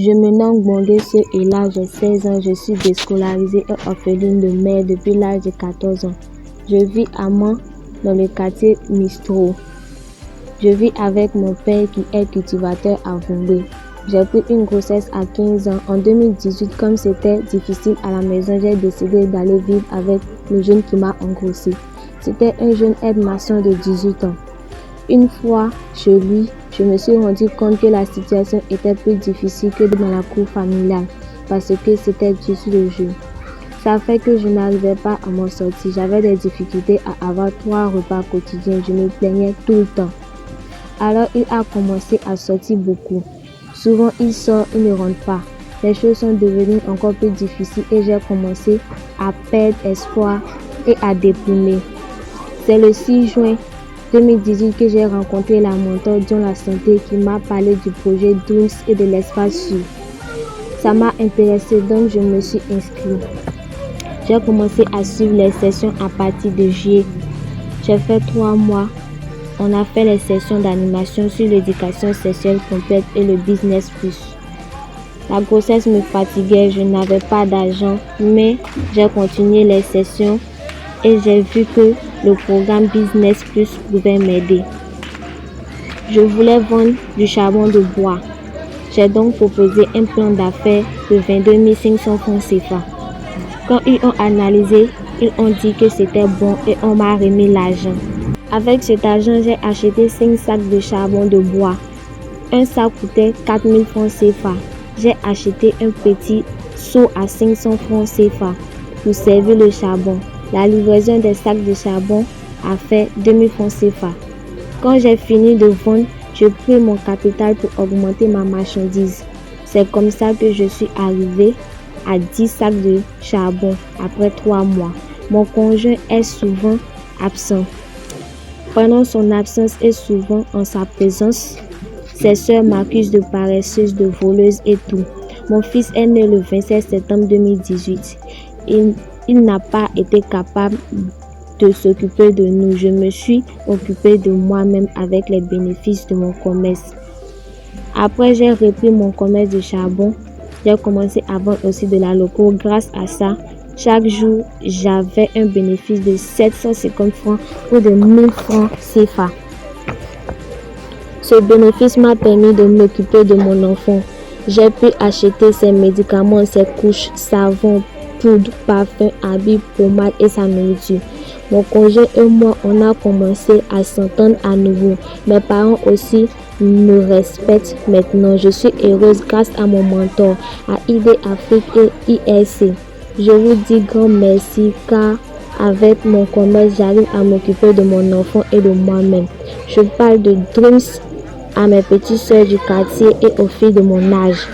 Je me nomme Bonguesso et là j'ai 16 ans, je suis déscolarisée et orpheline de mère depuis l'âge de 14 ans. Je vis à Mans, dans le quartier Mistro. Je vis avec mon père qui est cultivateur à Roubaix. J'ai pris une grossesse à 15 ans. En 2018, comme c'était difficile à la maison, j'ai décidé d'aller vivre avec le jeune qui m'a engrossée. C'était un jeune aide-maçon de 18 ans. Une fois chez lui, je me suis rendu compte que la situation était plus difficile que dans la cour familiale parce que c'était juste le jeu. Ça fait que je n'arrivais pas à m'en sortir. J'avais des difficultés à avoir 3 repas quotidiens. Je me plaignais tout le temps. Alors il a commencé à sortir beaucoup. Souvent il sort, il ne rentre pas. Les choses sont devenues encore plus difficiles et j'ai commencé à perdre espoir et à déprimer. C'est le 6 juin 2018 que j'ai rencontré la mentor John La Santé qui m'a parlé du projet Dreams et de l'espace sûr. Ça m'a intéressée donc je me suis inscrite. J'ai commencé à suivre les sessions à partir de juillet. J'ai fait 3 mois. On a fait les sessions d'animation sur l'éducation sexuelle complète et le business plus. La grossesse me fatiguait, je n'avais pas d'argent, mais j'ai continué les sessions et j'ai vu que le programme Business Plus pouvait m'aider. Je voulais vendre du charbon de bois. J'ai donc proposé un plan d'affaires de 22 500 francs CFA. Quand ils ont analysé, ils ont dit que c'était bon et on m'a remis l'argent. Avec cet argent, j'ai acheté 5 sacs de charbon de bois. Un sac coûtait 4 000 francs CFA. J'ai acheté un petit seau à 500 francs CFA pour servir le charbon. La livraison des sacs de charbon a fait 2 000 francs CFA. Quand j'ai fini de vendre, je pris mon capital pour augmenter ma marchandise. C'est comme ça que je suis arrivée à 10 sacs de charbon après 3 mois. Mon conjoint est souvent absent. Pendant son absence et souvent en sa présence, ses sœurs m'accusent de paresseuse, de voleuse et tout. Mon fils est né le 27 septembre 2018. Il n'a pas été capable de s'occuper de nous. Je me suis occupée de moi-même avec les bénéfices de mon commerce. Après, j'ai repris mon commerce de charbon. J'ai commencé à vendre aussi de la loco. Grâce à ça, chaque jour, j'avais un bénéfice de 750 francs ou de 1000 francs CFA. Ce bénéfice m'a permis de m'occuper de mon enfant. J'ai pu acheter ses médicaments, ses couches, savon, poudre, parfum, habits, pommade et sa nourriture. Mon conjoint et moi, on a commencé à s'entendre à nouveau. Mes parents aussi me respectent maintenant. Je suis heureuse grâce à mon mentor, à ID Afrique et IRC. Je vous dis grand merci car avec mon commerce, j'arrive à m'occuper de mon enfant et de moi-même. Je parle de Dreams à mes petites soeurs du quartier et aux filles de mon âge.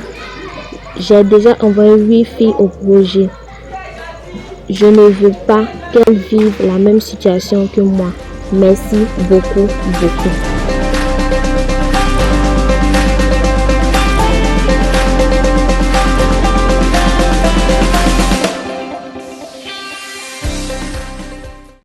J'ai déjà envoyé 8 filles au projet. Je ne veux pas qu'elles vivent la même situation que moi. Merci beaucoup, beaucoup.